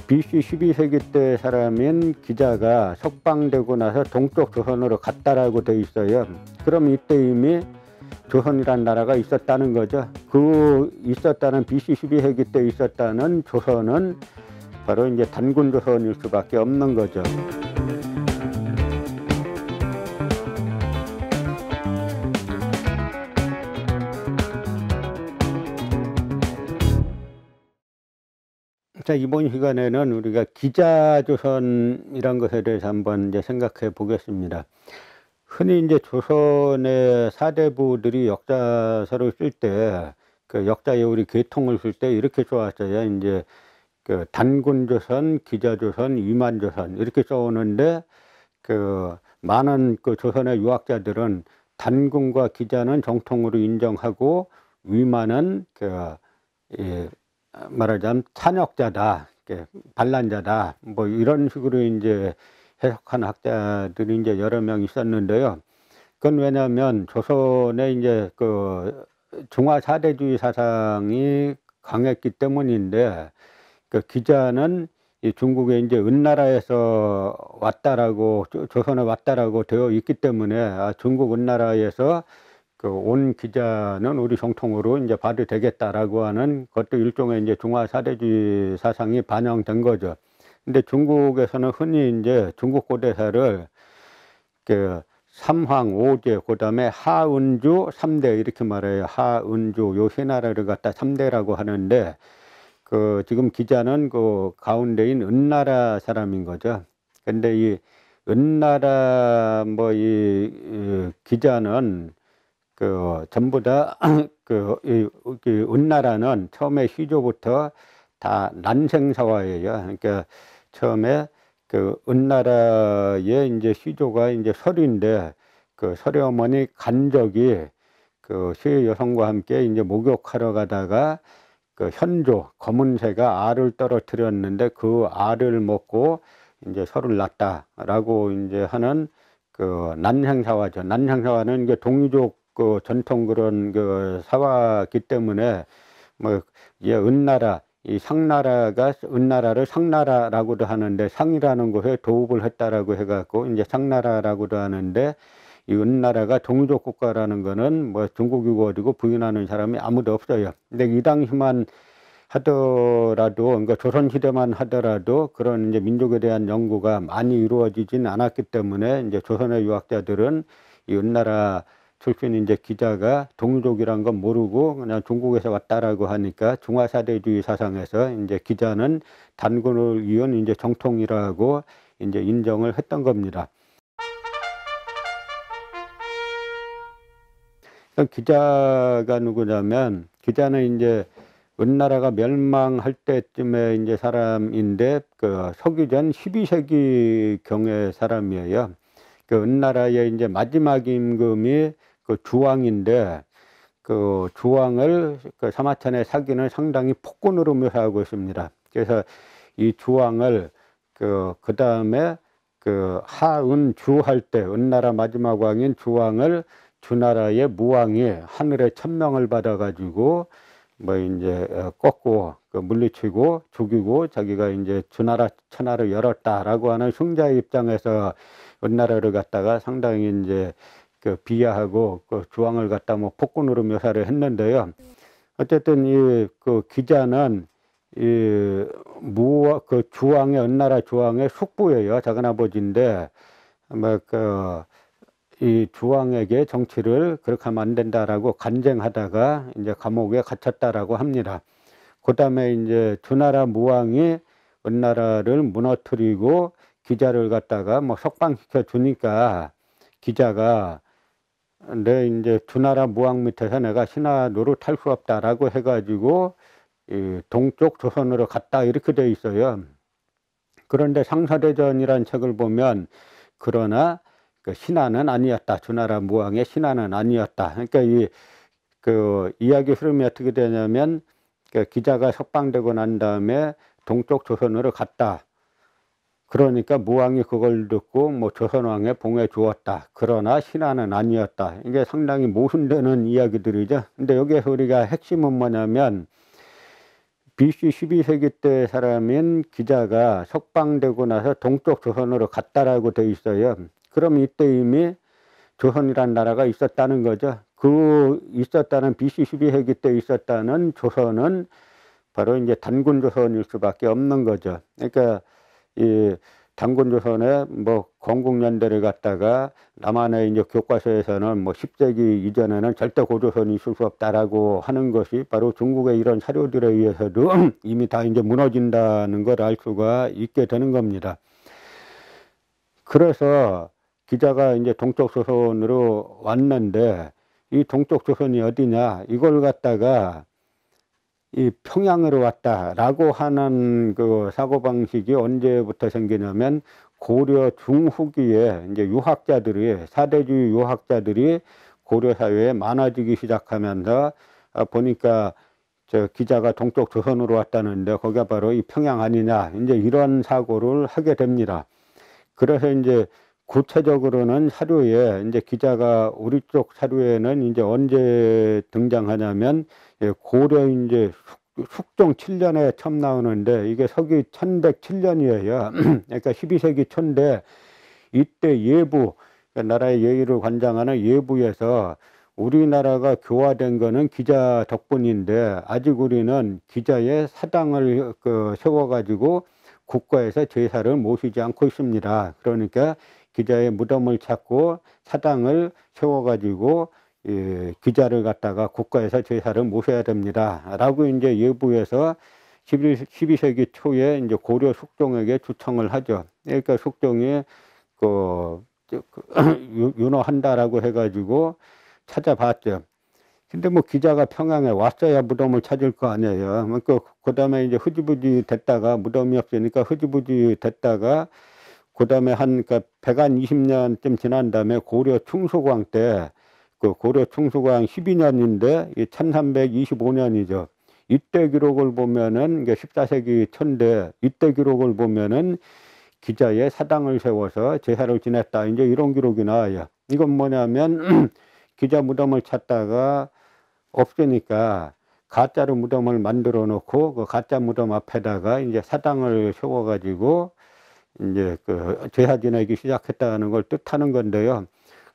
BC 12세기 때 사람인 기자가 석방되고 나서 동쪽 조선으로 갔다라고 돼 있어요. 그럼 이때 이미 조선이란 나라가 있었다는 거죠. 그 있었다는 BC 12세기 때 있었다는 조선은 바로 이제 단군 조선일 수밖에 없는 거죠. 자, 이번 시간에는 우리가 기자조선이란 것에 대해서 한번 이제 생각해 보겠습니다. 흔히 이제 조선의 사대부들이 역사서를 쓸 때, 그 역사의 우리 계통을 쓸 때 이렇게 써왔어요. 이제 그 단군조선, 기자조선, 위만조선 이렇게 써오는데, 그 많은 그 조선의 유학자들은 단군과 기자는 정통으로 인정하고 위만은 말하자면 찬역자다, 반란자다, 뭐 이런 식으로 이제 해석한 학자들이 이제 여러 명 있었는데요. 그건 왜냐하면 조선의 이제 그 중화 사대주의 사상이 강했기 때문인데, 그 기자는 이 중국에 이제 은나라에서 왔다라고, 조선에 왔다라고 되어 있기 때문에 중국 은나라에서 그 온 기자는 우리 정통으로 이제 봐도 되겠다라고 하는 것도 일종의 이제 중화 사대주의 사상이 반영된 거죠. 근데 중국에서는 흔히 이제 중국 고대사를 그 삼황, 오제, 그다음에 하은주, 삼대 이렇게 말해요. 하은주 요 세 나라를 갖다 삼대라고 하는데, 그 지금 기자는 그 가운데인 은나라 사람인 거죠. 근데 이 은나라 뭐 이 기자는 그 전부 다 이 은나라는 처음에 시조부터 다 난생사화예요. 그러니까 처음에 그 은나라의 이제 시조가 이제 설인데, 그 설의 어머니 간적이 그 세 여성과 함께 이제 목욕하러 가다가 그 현조 검은새가 알을 떨어뜨렸는데 그 알을 먹고 이제 설을 낳았다라고 이제 하는 그 난생사화죠. 난생사화는 이게 동이족 그 전통 그런 그 사화기 때문에 뭐 이 은나라 이 상나라가 은나라를 상나라라고도 하는데, 상이라는 곳에 도읍을 했다라고 해갖고 이제 상나라라고도 하는데, 이 은나라가 동이족 국가라는 거는 뭐 중국이 어디고 부인하는 사람이 아무도 없어요. 근데 이 당시만 하더라도, 그러니까 조선시대만 하더라도 그런 이제 민족에 대한 연구가 많이 이루어지진 않았기 때문에 이제 조선의 유학자들은 이 은나라 출신 이제 기자가 동족이란 건 모르고 그냥 중국에서 왔다라고 하니까 중화사대주의 사상에서 이제 기자는 단군을 이은 이제 정통이라고 이제 인정을 했던 겁니다. 기자가 누구냐면, 기자는 이제 은나라가 멸망할 때쯤에 이제 사람인데, 그 서기전 12세기 경의 사람이에요. 그 은나라의 이제 마지막 임금이 그 주왕인데, 그 주왕을 그 사마천의 사기는 상당히 폭군으로 묘사하고 있습니다. 그래서 이 주왕을 그 다음에 그 하은주 할 때 은나라 마지막 왕인 주왕을 주나라의 무왕이 하늘의 천명을 받아가지고 뭐 이제 꺾고 그 물리치고 죽이고 자기가 이제 주나라 천하를 열었다라고 하는 승자의 입장에서 은나라를 갖다가 상당히 이제 그 비하하고 그 주왕을 갖다 뭐 폭군으로 묘사를 했는데요. 어쨌든 이 그 기자는 그 주왕의 은나라 주왕의 숙부예요. 작은 아버지인데 뭐 이 주왕에게 정치를 그렇게 하면 안 된다라고 간쟁하다가 이제 감옥에 갇혔다라고 합니다. 그 다음에 이제 주나라 무왕이 은나라를 무너뜨리고 기자를 갖다가 뭐 석방시켜 주니까 기자가 내 이제 주나라 무왕 밑에서 내가 신하 노릇할 수 없다라고 해가지고 이 동쪽 조선으로 갔다 이렇게 돼 있어요. 그런데 상서대전이라는 책을 보면 그러나 그 신하는 아니었다. 주나라 무왕의 신하는 아니었다. 그러니까 그 이야기 흐름이 어떻게 되냐면, 그 기자가 석방되고 난 다음에 동쪽 조선으로 갔다. 그러니까 무왕이 그걸 듣고 뭐 조선왕에 봉해 주었다. 그러나 신하는 아니었다. 이게 상당히 모순되는 이야기들이죠. 근데 여기에서 우리가 핵심은 뭐냐면, BC 12세기 때 사람인 기자가 석방되고 나서 동쪽 조선으로 갔다라고 돼 있어요. 그럼 이때 이미 조선이란 나라가 있었다는 거죠. 그 있었다는 BC 12세기 때 있었다는 조선은 바로 이제 단군 조선일 수밖에 없는 거죠. 그러니까 이 단군 조선에 뭐 건국연대를 갖다가 남한의 이제 교과서에서는 뭐 10세기 이전에는 절대 고조선이 있을 수 없다라고 하는 것이 바로 중국의 이런 사료들에 의해서도 이미 다 이제 무너진다는 걸 알 수가 있게 되는 겁니다. 그래서 기자가 이제 동쪽 조선으로 왔는데 이 동쪽 조선이 어디냐 이걸 갖다가 이 평양으로 왔다라고 하는 그 사고방식이 언제부터 생기냐면 고려 중후기에 이제 유학자들이 사대주의 유학자들이 고려 사회에 많아지기 시작하면서 보니까 저 기자가 동쪽 조선으로 왔다는데 거기가 바로 이 평양 아니냐 이제 이런 사고를 하게 됩니다. 그래서 이제 구체적으로는 사료에 이제 기자가 우리 쪽 사료에는 이제 언제 등장하냐면 고려 이제 숙종 7년에 처음 나오는데 이게 서기 1107년이에요. 그러니까 12세기 초인데 이때 예부 그러니까 나라의 예의를 관장하는 예부에서 우리나라가 교화된 거는 기자 덕분인데 아직 우리는 기자의 사당을 세워가지고 국가에서 제사를 모시지 않고 있습니다. 그러니까 기자의 무덤을 찾고 사당을 세워가지고 기자를 갖다가 국가에서 제사를 모셔야 됩니다. 라고 이제 예부에서 12세기 초에 이제 고려 숙종에게 주청을 하죠. 그러니까 숙종이 윤호한다라고 해가지고 찾아봤죠. 근데 뭐 기자가 평양에 왔어야 무덤을 찾을 거 아니에요. 그 다음에 이제 흐지부지 됐다가 무덤이 없으니까 흐지부지 됐다가 그 다음에 한 120년쯤 지난 다음에 고려 충수광 때 그 고려 충수광 12년인데 1325년이죠. 이때 기록을 보면은 이게 14세기 초인데 이때 기록을 보면은 기자의 사당을 세워서 제사를 지냈다. 이제 이런 기록이 나와요. 이건 뭐냐면 기자 무덤을 찾다가 없으니까 가짜로 무덤을 만들어 놓고 그 가짜 무덤 앞에다가 이제 사당을 세워 가지고 이제 제사 지내기 시작했다는 걸 뜻하는 건데요.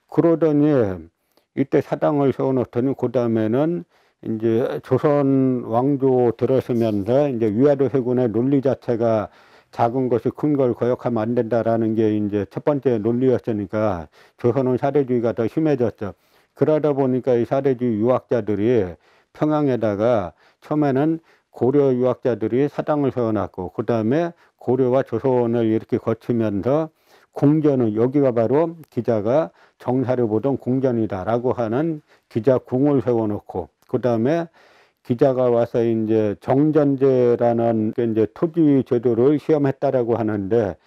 그러더니 이때 사당을 세워 놓더니 그 다음에는 이제 조선 왕조 들어서면서 이제 위화도 해군의 논리 자체가 작은 것이 큰 걸 거역하면 안 된다라는 게 이제 첫 번째 논리였으니까 조선은 사대주의가 더 심해졌죠. 그러다 보니까 이 사대주의 유학자들이 평양에다가 처음에는 고려 유학자들이 사당을 세워놨고 그 다음에 고려와 조선을 이렇게 거치면서 궁전은 여기가 바로 기자가 정사를 보던 궁전이다라고 하는 기자궁을 세워놓고 그 다음에 기자가 와서 이제 정전제라는 이제 토지 제도를 시험했다라고 하는데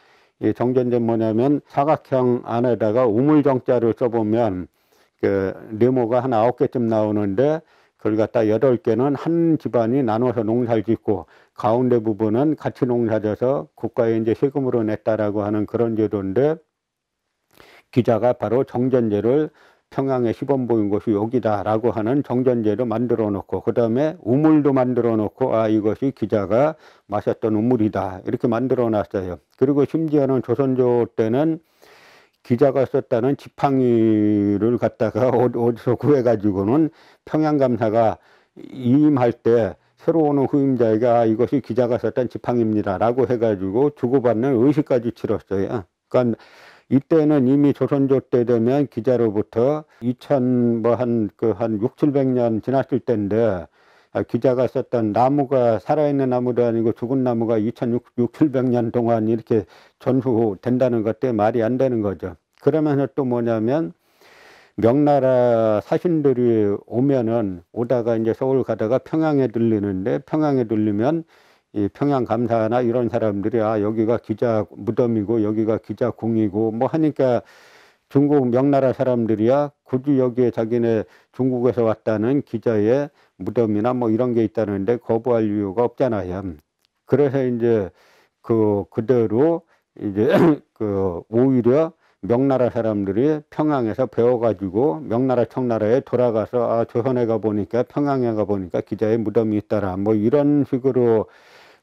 이 정전제 뭐냐면 사각형 안에다가 우물정자를 써보면 네모가 한 9개쯤 나오는데 그걸 갖다 8개는 한 집안이 나눠서 농사를 짓고 가운데 부분은 같이 농사져서 국가에 이제 세금으로 냈다라고 하는 그런 제도인데 기자가 바로 정전제를 평양에 시범 보인 곳이 여기다라고 하는 정전제를 만들어 놓고 그 다음에 우물도 만들어 놓고 이것이 기자가 마셨던 우물이다 이렇게 만들어 놨어요. 그리고 심지어는 조선조 때는 기자가 썼다는 지팡이를 갖다가 어디서 구해가지고는 평양감사가 이임할 때 새로 오는 후임자에게 이것이 기자가 썼던 지팡이입니다 라고 해가지고 주고받는 의식까지 치렀어요. 그러니까 이때는 이미 조선조 때 되면 기자로부터 2000한 6, 700년 지났을 때인데 기자가 썼던 나무가 살아있는 나무도 아니고 죽은 나무가 2600, 700년 동안 이렇게 전후된다는 것 때문에 말이 안 되는 거죠. 그러면서 또 뭐냐면 명나라 사신들이 오다가 이제 서울 가다가 평양에 들리는데 평양에 들리면 이 평양 감사나 이런 사람들이 여기가 기자 무덤이고 여기가 기자 궁이고 뭐 하니까 중국 명나라 사람들이야 굳이 여기에 자기네 중국에서 왔다는 기자의 무덤이나 뭐 이런 게 있다는데 거부할 이유가 없잖아요. 그래서 이제 그대로 이제 오히려 명나라 사람들이 평양에서 배워가지고 명나라 청나라에 돌아가서 아, 조선에 가 보니까 평양에 가 보니까 기자의 무덤이 있더라. 뭐 이런 식으로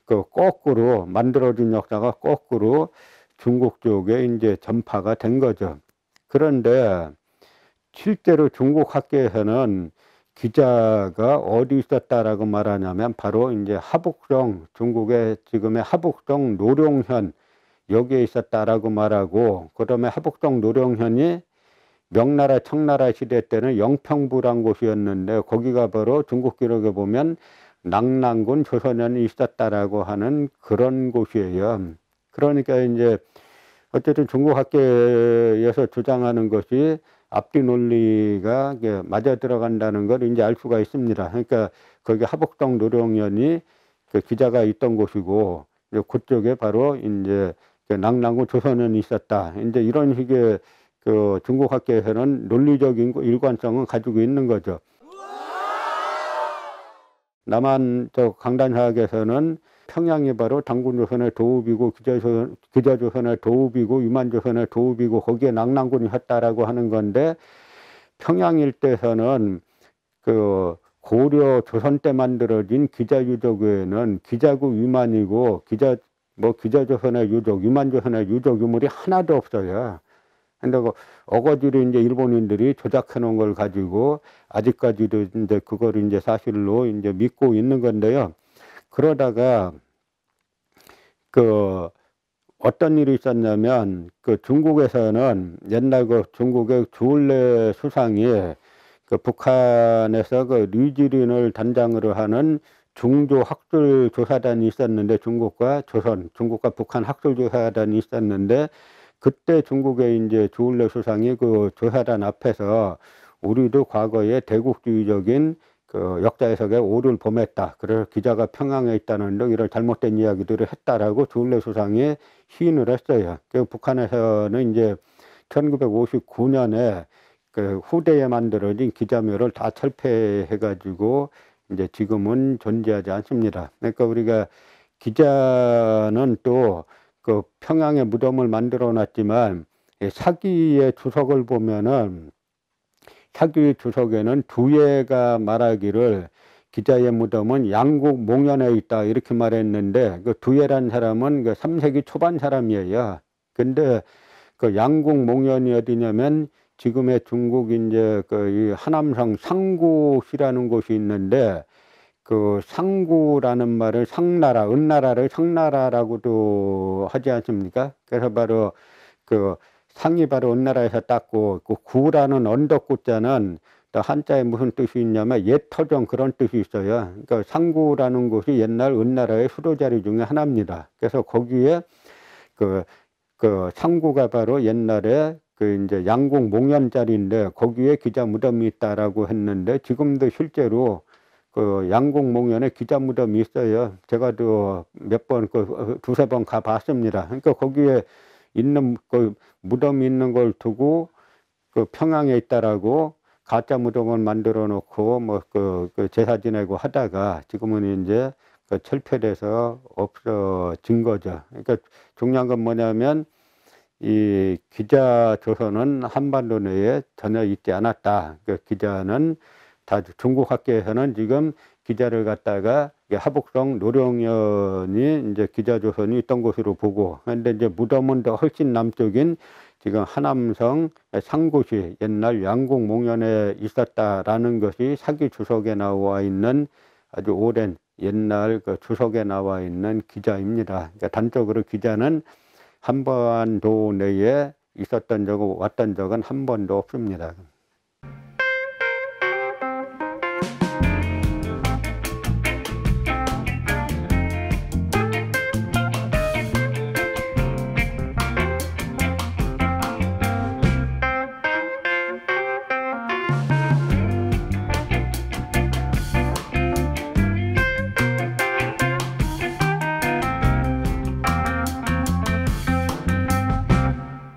그 거꾸로 만들어진 역사가 거꾸로 중국 쪽에 이제 전파가 된 거죠. 그런데 실제로 중국 학계에서는 기자가 어디 있었다라고 말하냐면 바로 이제 하북성, 중국의 지금의 하북성 노룡현 여기에 있었다라고 말하고, 그다음에 하북성 노룡현이 명나라 청나라 시대 때는 영평부란 곳이었는데 거기가 바로 중국 기록에 보면 낙랑군 조선현이 있었다라고 하는 그런 곳이에요. 그러니까 이제 어쨌든 중국 학계에서 주장하는 것이 앞뒤 논리가 맞아 들어간다는 걸 이제 알 수가 있습니다. 그러니까 거기 하북성 노룡현이 그 기자가 있던 곳이고 그쪽에 바로 이제 낙랑군 조선현이 있었다. 이제 이런 식의 그 중국 학계에서는 논리적인 일관성은 가지고 있는 거죠. 남한 저 강단사학에서는 평양이 바로 당군조선의 도읍이고 기자조선의 도읍이고 유만조선의 도읍이고 거기에 낙랑군이 했다라고 하는 건데, 평양 일대에서는 그 고려 조선 때 만들어진 기자유적에는 기자구 유만이고 기자조선의 유적, 유만조선의 유적 유물이 하나도 없어요. 근데 그 어거지로 이제 일본인들이 조작해 놓은 걸 가지고 아직까지도 이제 그걸 이제 사실로 이제 믿고 있는 건데요. 그러다가 그 어떤 일이 있었냐면 그 중국에서는 옛날 그 중국의 주울레 수상이 그 북한에서 그 류지린을 단장으로 하는 중조 학술 조사단이 있었는데, 중국과 북한 학술 조사단이 있었는데, 그때 중국의 이제 주울레 수상이 그 조사단 앞에서 우리도 과거에 대국주의적인 그 역사 해석에 오류를 범했다. 그래서 기자가 평양에 있다는 등 이런 잘못된 이야기들을 했다라고 주울레 수상이 시인을 했어요. 그 북한에서는 이제 1959년에 그 후대에 만들어진 기자묘를 다 철폐해가지고 이제 지금은 존재하지 않습니다. 그러니까 우리가 기자는 또 그 평양에 무덤을 만들어 놨지만 사기의 주석을 보면은 사기 주석에는 두예가 말하기를 기자의 무덤은 양국 몽현에 있다 이렇게 말했는데, 그 두예란 사람은 그 3세기 초반 사람이에요. 근데 그 양국 몽현이 어디냐면 지금의 중국 이제 그 이 하남성 상구시라는 곳이 있는데, 그 상구라는 말을 상나라, 은나라를 상나라라고도 하지 않습니까? 그래서 바로 그 상이 바로 은나라에서 땄고, 그 구라는 언덕구자는 또 한자에 무슨 뜻이 있냐면 옛터정 그런 뜻이 있어요. 그러니까 상구라는 곳이 옛날 은나라의 수도 자리 중에 하나입니다. 그래서 거기에 그 상구가 바로 옛날에 그 이제 양국 몽현 자리인데 거기에 기자 무덤이 있다라고 했는데, 지금도 실제로 그 양국 몽현에 기자 무덤이 있어요. 제가 또 몇 번 두세 번 가 봤습니다. 그러니까 거기에 있는 그 무덤이 있는 걸 두고 그 평양에 있다라고 가짜 무덤을 만들어 놓고 그 제사 지내고 하다가 지금은 이제 그 철폐돼서 없어진 거죠. 그러니까 중요한 건 뭐냐면 이 기자 조선은 한반도 내에 전혀 있지 않았다. 그 기자는 다 중국 학계에서는 지금 기자를 갖다가 하북성 노룡현이 이제 기자조선이 있던 곳으로 보고, 그런데 이제 무덤은 더 훨씬 남쪽인 지금 하남성 상구시 옛날 양국 몽현에 있었다라는 것이 사기 주석에 나와 있는 아주 오랜 옛날 그 주석에 나와 있는 기자입니다. 그러니까 단적으로 기자는 한반도 내에 있었던 적, 왔던 적은 한 번도 없습니다.